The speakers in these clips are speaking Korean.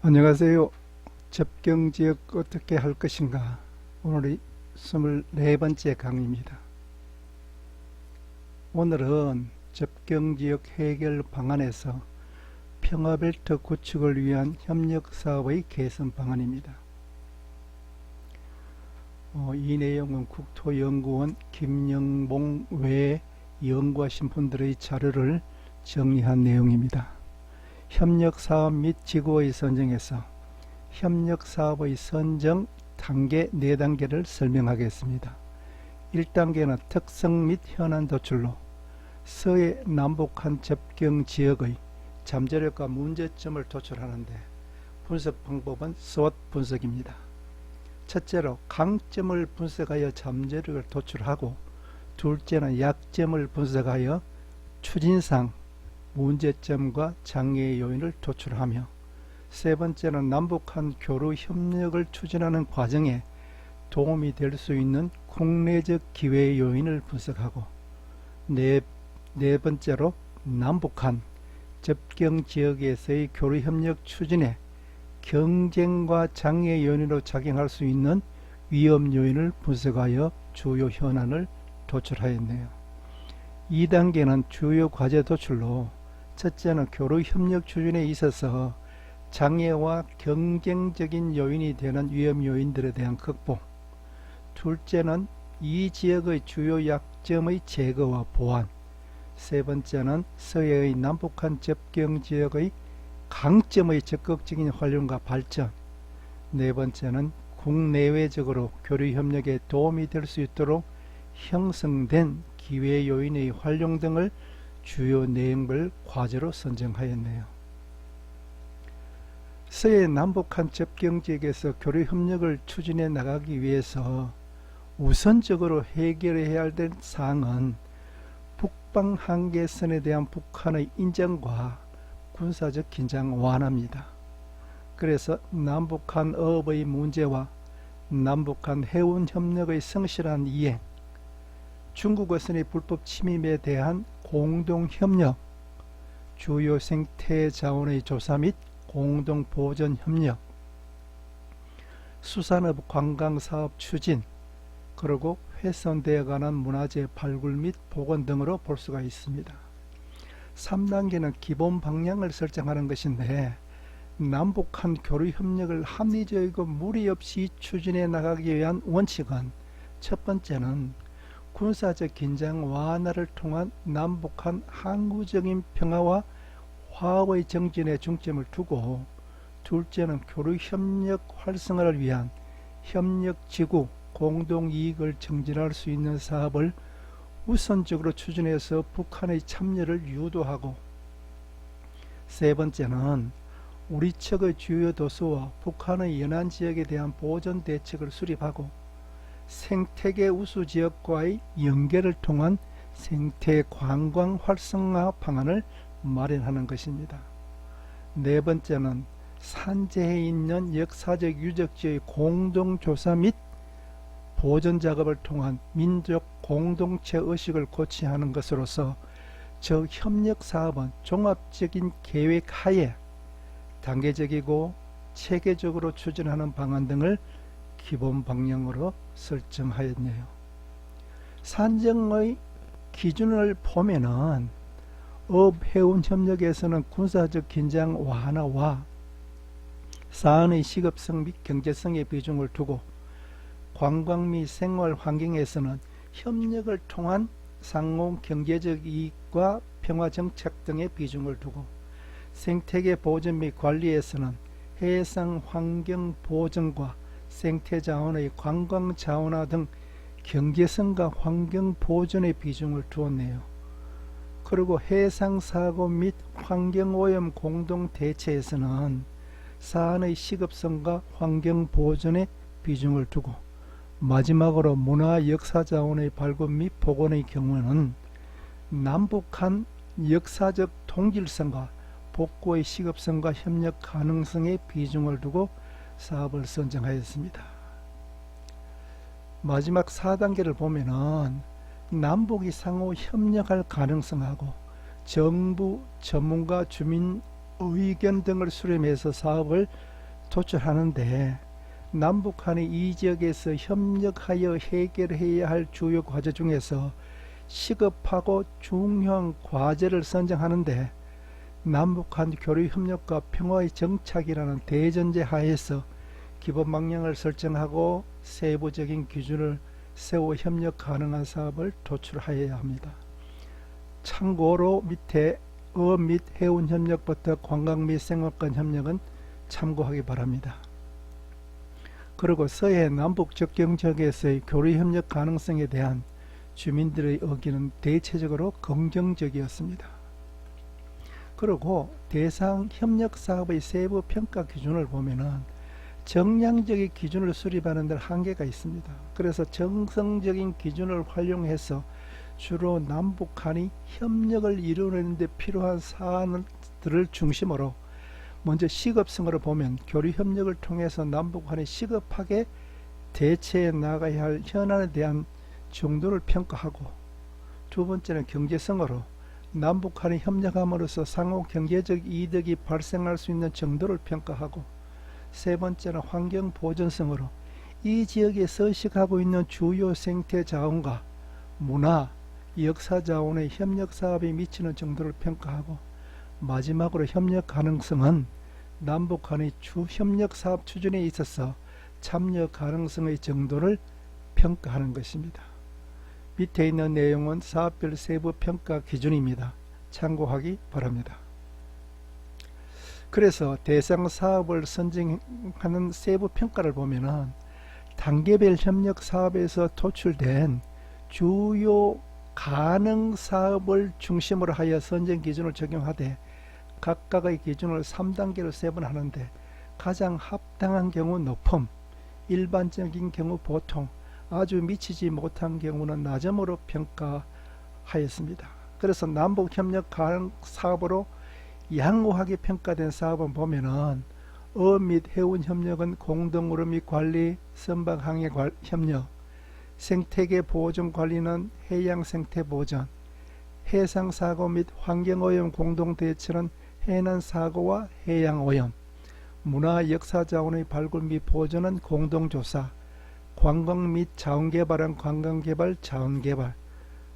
안녕하세요. 접경지역 어떻게 할 것인가. 오늘이 24번째 강의입니다. 오늘은 접경지역 해결 방안에서 평화벨트 구축을 위한 협력사업의 개선 방안입니다. 이 내용은 국토연구원 김영봉 외 연구하신 분들의 자료를 정리한 내용입니다. 협력사업 및 지구의 선정에서 협력사업의 선정 단계 4단계를 설명하겠습니다. 1단계는 특성 및 현안 도출로 서해 남북한 접경 지역의 잠재력과 문제점을 도출하는데 분석 방법은 SWOT 분석입니다. 첫째로 강점을 분석하여 잠재력을 도출하고, 둘째는 약점을 분석하여 추진상 문제점과 장애 요인을 도출하며, 세 번째는 남북한 교류 협력을 추진하는 과정에 도움이 될 수 있는 국내적 기회 요인을 분석하고, 네 번째로 남북한 접경 지역에서의 교류 협력 추진에 경쟁과 장애 요인으로 작용할 수 있는 위험 요인을 분석하여 주요 현안을 도출하였네요. 2단계는 주요 과제 도출로 첫째는 교류 협력 추진에 있어서 장애와 경쟁적인 요인이 되는 위험 요인들에 대한 극복, 둘째는 이 지역의 주요 약점의 제거와 보완, 세 번째는 서해의 남북한 접경 지역의 강점의 적극적인 활용과 발전, 네 번째는 국내외적으로 교류 협력에 도움이 될 수 있도록 형성된 기회 요인의 활용 등을 주요 내용별 과제로 선정하였네요. 서해 남북한 접경 지역에서 교류 협력을 추진해 나가기 위해서 우선적으로 해결해야 할 사항은 북방 한계선에 대한 북한의 인정과 군사적 긴장 완화입니다. 그래서 남북한 어업의 문제와 남북한 해운 협력의 성실한 이행, 중국 어선의 불법 침입에 대한 공동 협력, 주요 생태 자원의 조사 및 공동 보전 협력, 수산업 관광사업 추진, 그리고 훼손되어 가는 문화재 발굴 및 복원 등으로 볼 수가 있습니다. 3단계는 기본 방향을 설정하는 것인데, 남북한 교류 협력을 합리적이고 무리 없이 추진해 나가기 위한 원칙은, 첫 번째는 군사적 긴장 완화를 통한 남북한 항구적인 평화와 화합의 정진에 중점을 두고, 둘째는 교류 협력 활성화를 위한 협력지구 공동이익을 증진할 수 있는 사업을 우선적으로 추진해서 북한의 참여를 유도하고, 세 번째는 우리 측의 주요 도서와 북한의 연안 지역에 대한 보전 대책을 수립하고 생태계 우수 지역과의 연계를 통한 생태 관광 활성화 방안을 마련하는 것입니다. 네 번째는 산재해 있는 역사적 유적지의 공동조사 및 보존 작업을 통한 민족 공동체 의식을 고취하는 것으로서 저 협력 사업은 종합적인 계획 하에 단계적이고 체계적으로 추진하는 방안 등을 기본 방향으로 설정하였네요. 산정의 기준을 보면은 어해운 협력에서는 군사적 긴장 완화와 사안의 시급성 및 경제성의 비중을 두고, 관광 및 생활 환경에서는 협력을 통한 상호 경제적 이익과 평화 정책 등의 비중을 두고, 생태계 보전 및 관리에서는 해상 환경 보전과 생태 자원의 관광 자원화 등 경제성과 환경 보전의 비중을 두었네요. 그리고 해상 사고 및 환경 오염 공동 대처에서는 사안의 시급성과 환경 보전의 비중을 두고, 마지막으로 문화 역사 자원의 발굴 및 복원의 경우는 남북한 역사적 동질성과 복구의 시급성과 협력 가능성에 비중을 두고 사업을 선정하였습니다. 마지막 4단계를 보면은 남북이 상호 협력할 가능성하고 정부, 전문가, 주민 의견 등을 수렴해서 사업을 도출하는데 남북한이 이 지역에서 협력하여 해결해야 할 주요 과제 중에서 시급하고 중요한 과제를 선정하는데 남북한 교류 협력과 평화의 정착이라는 대전제 하에서 기본 방향을 설정하고 세부적인 기준을 세워 협력 가능한 사업을 도출하여야 합니다. 참고로 밑에 어업 및 해운 협력부터 관광 및 생활권 협력은 참고하기 바랍니다. 그리고 서해 남북 접경 지역에서의 교류 협력 가능성에 대한 주민들의 의견은 대체적으로 긍정적이었습니다. 그리고 대상 협력 사업의 세부 평가 기준을 보면은 정량적인 기준을 수립하는 데 한계가 있습니다. 그래서 정성적인 기준을 활용해서 주로 남북한이 협력을 이루는 데 필요한 사안들을 중심으로 먼저 시급성으로 보면 교류 협력을 통해서 남북한이 시급하게 대처해 나가야 할 현안에 대한 정도를 평가하고, 두 번째는 경제성으로 남북한이 협력함으로써 상호 경제적 이득이 발생할 수 있는 정도를 평가하고, 세 번째는 환경 보존성으로 이 지역에 서식하고 있는 주요 생태 자원과 문화, 역사 자원의 협력 사업에 미치는 정도를 평가하고, 마지막으로 협력 가능성은 남북한의 협력 사업 추진에 있어서 참여 가능성의 정도를 평가하는 것입니다. 밑에 있는 내용은 사업별 세부 평가 기준입니다. 참고하기 바랍니다. 그래서 대상 사업을 선정하는 세부 평가를 보면은 단계별 협력 사업에서 도출된 주요 가능 사업을 중심으로 하여 선정 기준을 적용하되 각각의 기준을 3단계로 세분하는데 가장 합당한 경우 높음, 일반적인 경우 보통, 아주 미치지 못한 경우는 낮음으로 평가하였습니다. 그래서 남북 협력 가능 사업으로 양호하게 평가된 사업은 보면은 어업 및 해운 협력은 공동으로 및 관리, 선박 항해 협력, 생태계 보존 관리는 해양 생태 보전, 해상 사고 및 환경 오염 공동 대처는 해난 사고와 해양 오염, 문화 역사 자원의 발굴 및 보존은 공동 조사, 관광 및 자원 개발은 관광 개발, 자원 개발,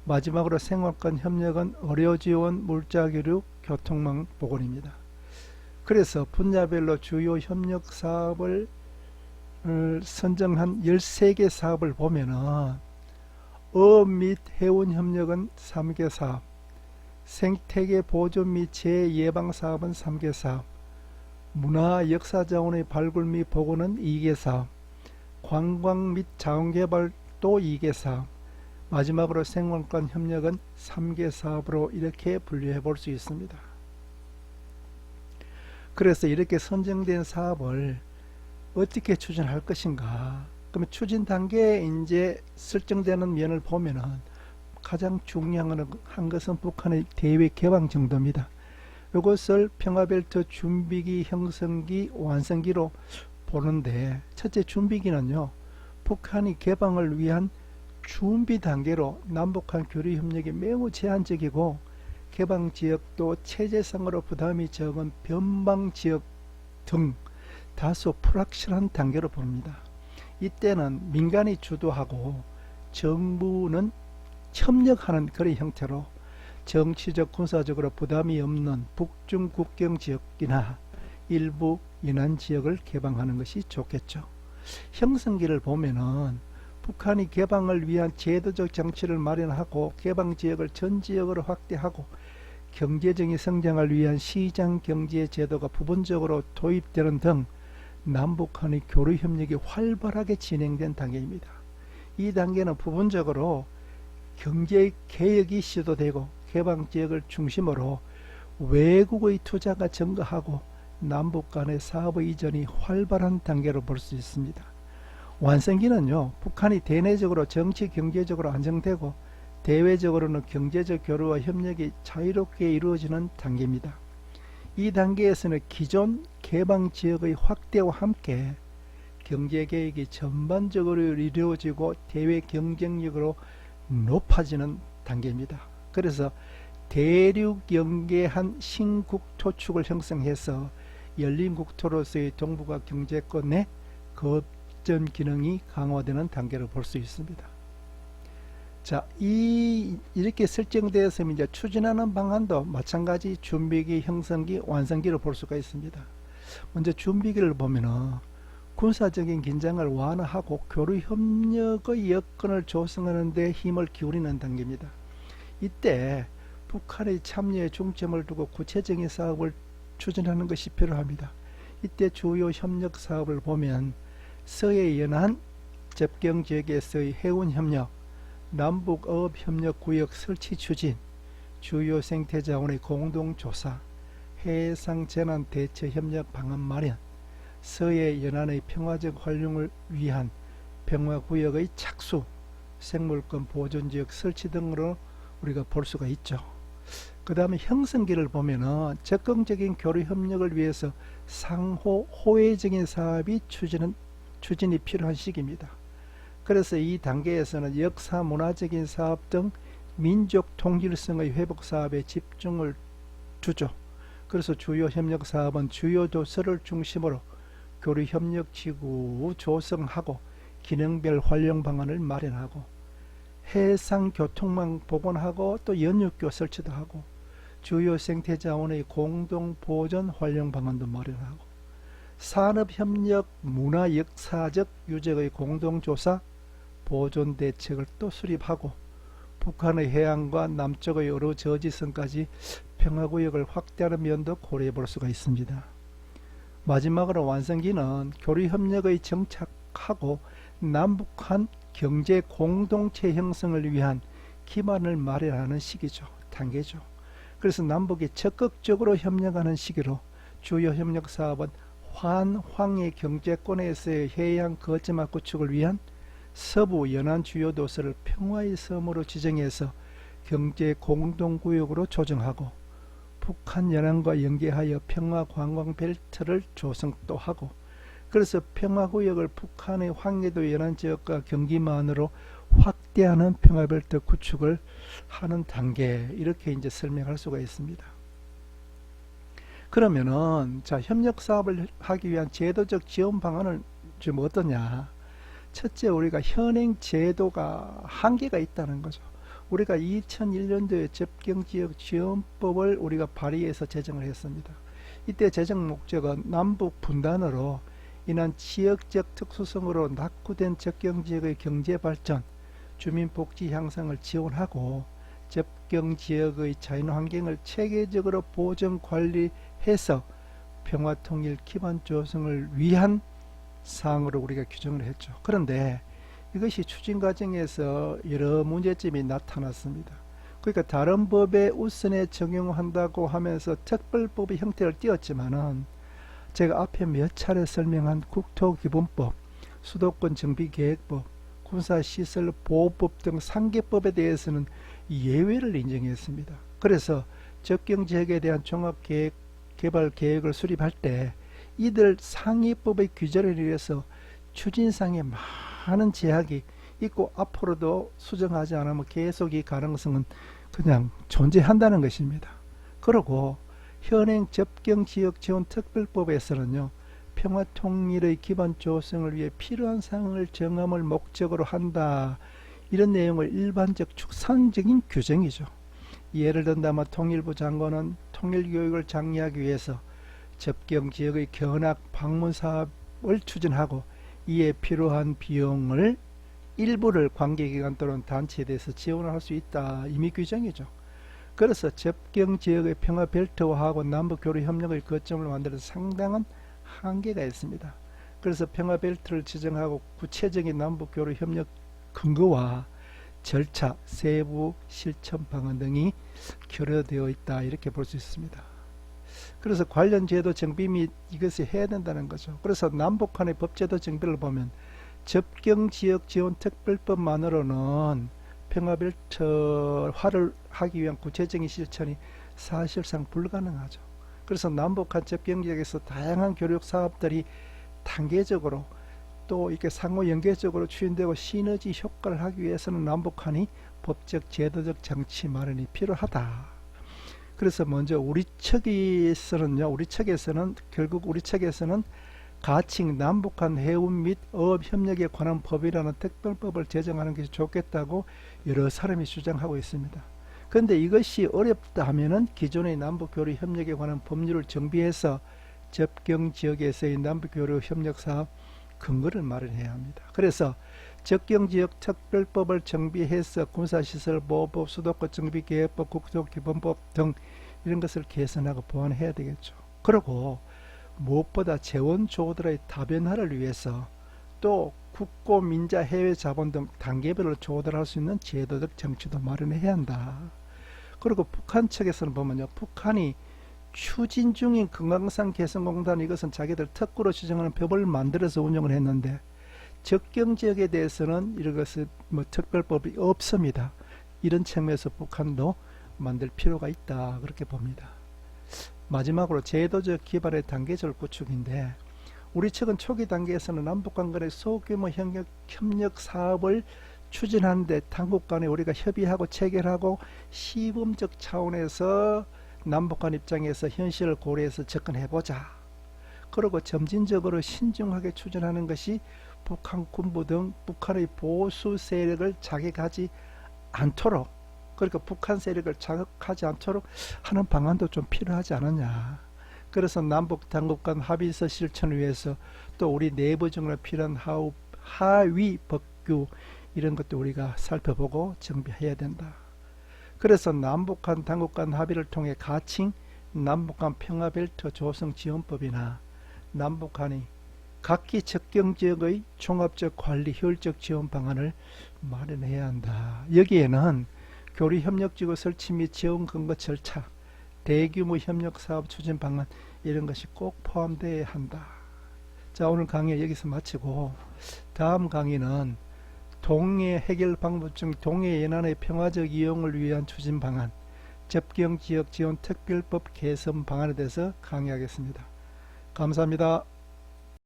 마지막으로 생활권 협력은 의료 지원, 물자 교류, 교통망 복원입니다. 그래서 분야별로 주요 협력 사업을 선정한 13개 사업을 보면은 어업 및 해운 협력은 3개 사업, 생태계 보존 및 재예방 사업은 3개 사업, 문화 역사 자원의 발굴 및 복원은 2개 사업, 관광 및 자원 개발 또 2개 사업, 마지막으로 생활권 협력은 3개 사업으로 이렇게 분류해 볼 수 있습니다. 그래서 이렇게 선정된 사업을 어떻게 추진할 것인가? 그러면 추진 단계에 이제 설정되는 면을 보면은 가장 중요한 것은 북한의 대외 개방 정도입니다. 이것을 평화벨트 준비기, 형성기, 완성기로 보는데, 첫째 준비기는요, 북한이 개방을 위한 준비 단계로 남북한 교류 협력이 매우 제한적이고 개방 지역도 체제상으로 부담이 적은 변방 지역 등 다소 불확실한 단계로 봅니다. 이때는 민간이 주도하고 정부는 협력하는 그런 형태로 정치적 군사적으로 부담이 없는 북중 국경 지역이나 일부 이난 지역을 개방하는 것이 좋겠죠. 형성기를 보면은 북한이 개방을 위한 제도적 장치를 마련하고 개방 지역을 전 지역으로 확대하고 경제적인 성장을 위한 시장 경제 제도가 부분적으로 도입되는 등 남북한의 교류 협력이 활발하게 진행된 단계입니다. 이 단계는 부분적으로 경제 개혁이 시도되고 개방 지역을 중심으로 외국의 투자가 증가하고 남북 간의 사업의 이전이 활발한 단계로 볼 수 있습니다. 완성기는요, 북한이 대내적으로 정치 경제적으로 안정되고 대외적으로는 경제적 교류와 협력이 자유롭게 이루어지는 단계입니다. 이 단계에서는 기존 개방 지역의 확대와 함께 경제개혁이 전반적으로 이루어지고 대외 경쟁력으로 높아지는 단계입니다. 그래서 대륙 연계한 신국 토축을 형성해서 열린 국토로서의 동북아 경제권의 거점 기능이 강화되는 단계로 볼 수 있습니다. 자, 이렇게 설정되어서 이제 추진하는 방안도 마찬가지 준비기, 형성기, 완성기로 볼 수가 있습니다. 먼저 준비기를 보면은 군사적인 긴장을 완화하고 교류 협력의 여건을 조성하는 데 힘을 기울이는 단계입니다. 이때 북한의 참여에 중점을 두고 구체적인 사업을 추진하는 것이 필요합니다. 이때 주요 협력 사업을 보면 서해 연안 접경지역에서의 해운협력, 남북어업협력구역 설치 추진, 주요 생태자원의 공동조사, 해상재난대처협력 방안 마련, 서해 연안의 평화적 활용을 위한 평화구역의 착수, 생물권 보존지역 설치 등으로 우리가 볼 수가 있죠. 그 다음에 형성기를 보면은 적극적인 교류 협력을 위해서 상호 호혜적인 사업이 추진이 필요한 시기입니다. 그래서 이 단계에서는 역사 문화적인 사업 등 민족 통일성의 회복 사업에 집중을 주죠. 그래서 주요 협력 사업은 주요 도서를 중심으로 교류 협력 지구 조성하고 기능별 활용 방안을 마련하고 해상 교통망 복원하고 또 연육교 설치도 하고 주요 생태자원의 공동 보존 활용 방안도 마련하고 산업협력 문화 역사적 유적의 공동조사 보존 대책을 또 수립하고 북한의 해안과 남쪽의 여러 저지선까지 평화구역을 확대하는 면도 고려해 볼 수가 있습니다. 마지막으로 완성기는 교류협력의 정착하고 남북한 경제 공동체 형성을 위한 기반을 마련하는 시기죠. 단계죠. 그래서 남북이 적극적으로 협력하는 시기로 주요 협력 사업은 환황의 경제권에서의 해양 거점화 구축을 위한 서부 연안 주요 도서를 평화의 섬으로 지정해서 경제 공동구역으로 조정하고 북한 연안과 연계하여 평화 관광 벨트를 조성 또 하고 그래서 평화구역을 북한의 황해도 연안 지역과 경기만으로 확대하는 평화벨트 구축을 하는 단계 이렇게 이제 설명할 수가 있습니다. 그러면은 자 협력 사업을 하기 위한 제도적 지원 방안은 좀 어떠냐? 첫째 우리가 현행 제도가 한계가 있다는 거죠. 우리가 2001년도에 접경지역 지원법을 우리가 발의해서 제정을 했습니다. 이때 제정 목적은 남북 분단으로 인한 지역적 특수성으로 낙후된 접경지역의 경제발전, 주민복지 향상을 지원하고 접경지역의 자연환경을 체계적으로 보존 관리해서 평화통일 기반 조성을 위한 사항으로 우리가 규정을 했죠. 그런데 이것이 추진 과정에서 여러 문제점이 나타났습니다. 그러니까 다른 법에 우선에 적용한다고 하면서 특별법의 형태를 띄었지만은 제가 앞에 몇 차례 설명한 국토기본법, 수도권정비계획법, 군사시설보호법 등 3개법에 대해서는 예외를 인정했습니다. 그래서 접경지역에 대한 종합개발계획을 수립할 때 이들 상위법의 규제를 위해서 추진상에 많은 제약이 있고 앞으로도 수정하지 않으면 계속 이 가능성은 그냥 존재한다는 것입니다. 그리고 현행 접경지역지원특별법에서는요 평화통일의 기반 조성을 위해 필요한 사항을 정함을 목적으로 한다 이런 내용을 일반적 축산적인 규정이죠. 예를 든다면 통일부 장관은 통일교육을 장려하기 위해서 접경지역의 견학 방문 사업을 추진하고 이에 필요한 비용을 일부를 관계기관 또는 단체에 대해서 지원할 수 있다. 이미 규정이죠. 그래서 접경지역의 평화벨트화하고 남북교류 협력의 거점을 만들어서 상당한 한계가 있습니다. 그래서 평화벨트를 지정하고 구체적인 남북교류 협력 근거와 절차, 세부 실천 방안 등이 결여되어 있다. 이렇게 볼 수 있습니다. 그래서 관련 제도 정비 및 이것을 해야 된다는 거죠. 그래서 남북한의 법제도 정비를 보면 접경지역지원특별법만으로는 평화벨트화를 하기 위한 구체적인 실천이 사실상 불가능하죠. 그래서 남북한 접경지역에서 다양한 교육 사업들이 단계적으로 또 이렇게 상호 연계적으로 추진되고 시너지 효과를 하기 위해서는 남북한이 법적 제도적 장치 마련이 필요하다. 그래서 먼저 우리 측에서는 결국 우리 측에서는 가칭 남북한 해운 및 어업 협력에 관한 법이라는 특별법을 제정하는 것이 좋겠다고 여러 사람이 주장하고 있습니다. 그런데 이것이 어렵다 하면은 기존의 남북 교류 협력에 관한 법률을 정비해서 접경 지역에서의 남북 교류 협력 사업 근거를 마련해야 합니다. 그래서 접경 지역 특별법을 정비해서 군사시설 보호법, 수도권 정비계획법, 국토기본법 등 이런 것을 개선하고 보완해야 되겠죠. 그리고 무엇보다 재원 조달의 다변화를 위해서 또 국고, 민자, 해외 자본 등 단계별로 조달할 수 있는 제도적 정치도 마련해야 한다. 그리고 북한 측에서는 보면요, 북한이 추진 중인 금강산 개성공단, 이것은 자기들 특구로 지정하는 법을 만들어서 운영을 했는데 접경 지역에 대해서는 이런 것은 특별법이 없습니다. 이런 측면에서 북한도 만들 필요가 있다, 그렇게 봅니다. 마지막으로 제도적 기반의 단계적 구축인데, 우리 측은 초기 단계에서는 남북간 간의 소규모 협력 사업을 추진하는데 당국 간에 우리가 협의하고 체결하고 시범적 차원에서 남북한 입장에서 현실을 고려해서 접근해보자. 그리고 점진적으로 신중하게 추진하는 것이 북한 군부 등 북한의 보수 세력을 자극하지 않도록, 그러니까 북한 세력을 자극하지 않도록 하는 방안도 좀 필요하지 않느냐. 그래서 남북 당국 간 합의서 실천을 위해서 또 우리 내부적으로 필요한 하위 법규 이런 것도 우리가 살펴보고 정비해야 된다. 그래서 남북한 당국 간 합의를 통해 가칭 남북한 평화벨트 조성 지원법이나 남북한이 각기 접경 지역의 종합적 관리 효율적 지원 방안을 마련해야 한다. 여기에는 교류 협력지구 설치 및 지원 근거 절차, 대규모 협력 사업 추진 방안 이런 것이 꼭 포함되어야 한다. 자, 오늘 강의 여기서 마치고 다음 강의는 동해 해결 방법 중 동해 연안의 평화적 이용을 위한 추진 방안, 접경 지역 지원 특별법 개선 방안에 대해서 강의하겠습니다. 감사합니다.